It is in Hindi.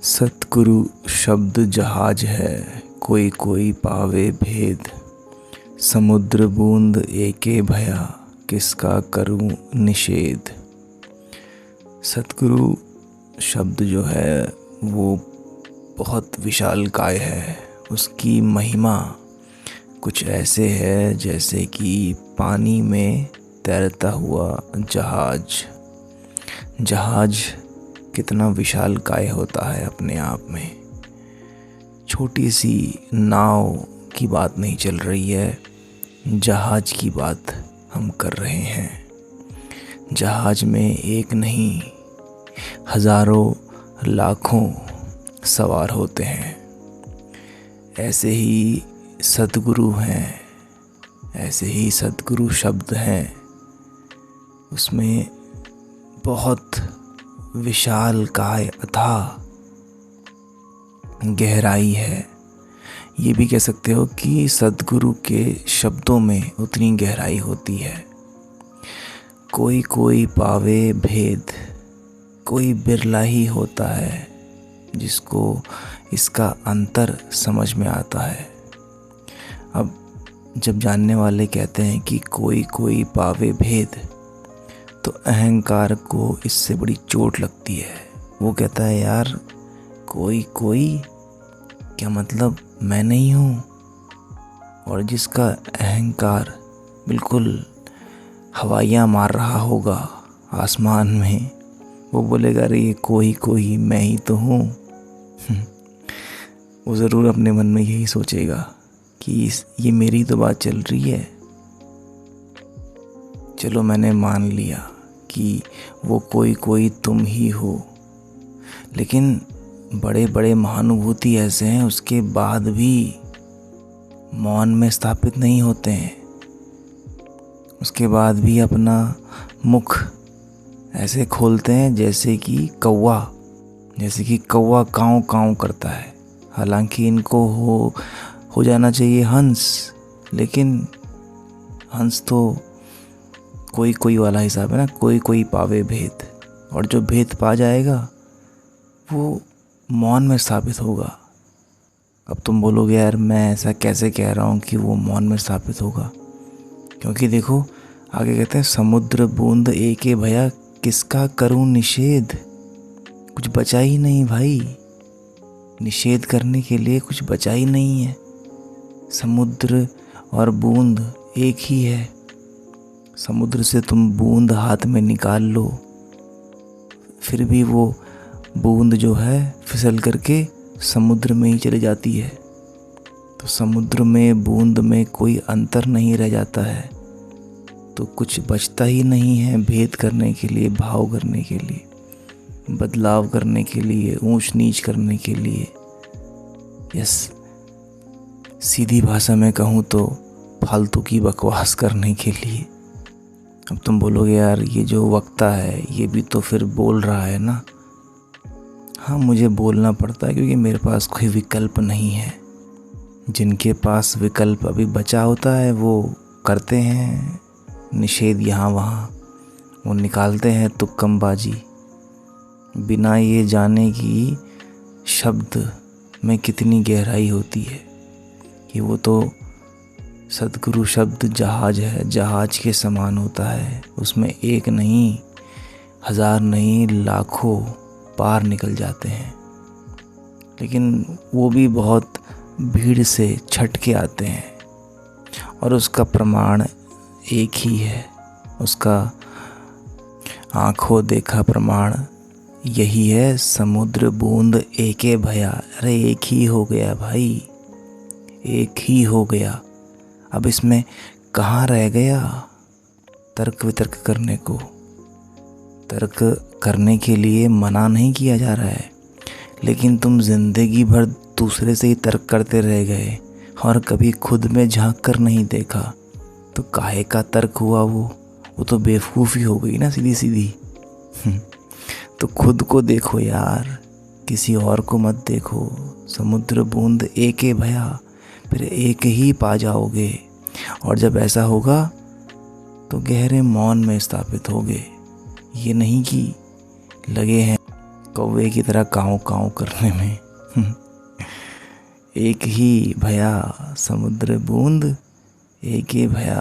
सतगुरु शब्द जहाज है, कोई कोई पावे भेद। समुद्र बूंद एके भया, किसका करूं निषेध। सतगुरु शब्द जो है वो बहुत विशालकाय है। उसकी महिमा कुछ ऐसे है जैसे कि पानी में तैरता हुआ जहाज। जहाज कितना विशालकाय होता है अपने आप में। छोटी सी नाव की बात नहीं चल रही है, जहाज की बात हम कर रहे हैं। जहाज में एक नहीं हजारों लाखों सवार होते हैं। ऐसे ही सतगुरु हैं, ऐसे ही सतगुरु शब्द हैं। उसमें बहुत विशालकाय अथाह गहराई है। ये भी कह सकते हो कि सतगुरु के शब्दों में उतनी गहराई होती है। कोई कोई पावे भेद, कोई बिरला ही होता है जिसको इसका अंतर समझ में आता है। अब जब जानने वाले कहते हैं कि कोई कोई पावे भेद, तो अहंकार को इससे बड़ी चोट लगती है। वो कहता है यार कोई कोई क्या मतलब, मैं नहीं हूँ। और जिसका अहंकार बिल्कुल हवाइयाँ मार रहा होगा आसमान में, वो बोलेगा अरे ये कोई कोई मैं ही तो हूँ। वो ज़रूर अपने मन में यही सोचेगा कि ये मेरी तो बात चल रही है। चलो मैंने मान लिया कि वो कोई कोई तुम ही हो, लेकिन बड़े बड़े महानुभूति ऐसे हैं उसके बाद भी मौन में स्थापित नहीं होते हैं। उसके बाद भी अपना मुख ऐसे खोलते हैं जैसे कि कौवा काँव काँव करता है। हालांकि इनको हो जाना चाहिए हंस, लेकिन हंस तो कोई कोई वाला हिसाब है ना, कोई कोई पावे भेद। और जो भेद पा जाएगा वो मौन में स्थापित होगा। अब तुम बोलोगे यार मैं ऐसा कैसे कह रहा हूँ कि वो मौन में स्थापित होगा, क्योंकि देखो आगे कहते हैं समुद्र बूंद एके भया, किसका करूँ निषेध। कुछ बचा ही नहीं भाई, निषेध करने के लिए कुछ बचा ही नहीं है। समुद्र और बूंद एक ही है। समुद्र से तुम बूंद हाथ में निकाल लो, फिर भी वो बूंद जो है फिसल करके समुद्र में ही चली जाती है। तो समुद्र में बूंद में कोई अंतर नहीं रह जाता है, तो कुछ बचता ही नहीं है भेद करने के लिए, भाव करने के लिए, बदलाव करने के लिए, ऊंच नीच करने के लिए। यस, सीधी भाषा में कहूँ तो फालतू की बकवास करने के लिए। अब तुम बोलोगे यार ये जो वक्ता है ये भी तो फिर बोल रहा है ना। हाँ, मुझे बोलना पड़ता है क्योंकि मेरे पास कोई विकल्प नहीं है। जिनके पास विकल्प अभी बचा होता है वो करते हैं निषेध यहाँ वहाँ, वो निकालते हैं तुक्कमबाजी, बिना ये जाने कि शब्द में कितनी गहराई होती है। कि वो तो सतगुरु शब्द जहाज है, जहाज के समान होता है। उसमें एक नहीं हजार नहीं लाखों पार निकल जाते हैं, लेकिन वो भी बहुत भीड़ से छट के आते हैं। और उसका प्रमाण एक ही है, उसका आँखों देखा प्रमाण यही है, समुद्र बूंद एके भया। अरे एक ही हो गया भाई, एक ही हो गया। अब इसमें कहाँ रह गया तर्क वितर्क करने को। तर्क करने के लिए मना नहीं किया जा रहा है, लेकिन तुम जिंदगी भर दूसरे से ही तर्क करते रह गए और कभी खुद में झांक कर नहीं देखा, तो काहे का तर्क हुआ। वो तो बेवकूफ़ी हो गई ना, सीधी सीधी। तो खुद को देखो यार, किसी और को मत देखो। समुद्र बूंद एके भया, फिर एक ही पा जाओगे। और जब ऐसा होगा तो गहरे मौन में स्थापित होगे। ये नहीं कि लगे हैं कौवे की तरह काँव काँव करने में। एक ही भया समुद्र बूंद, एक ही भया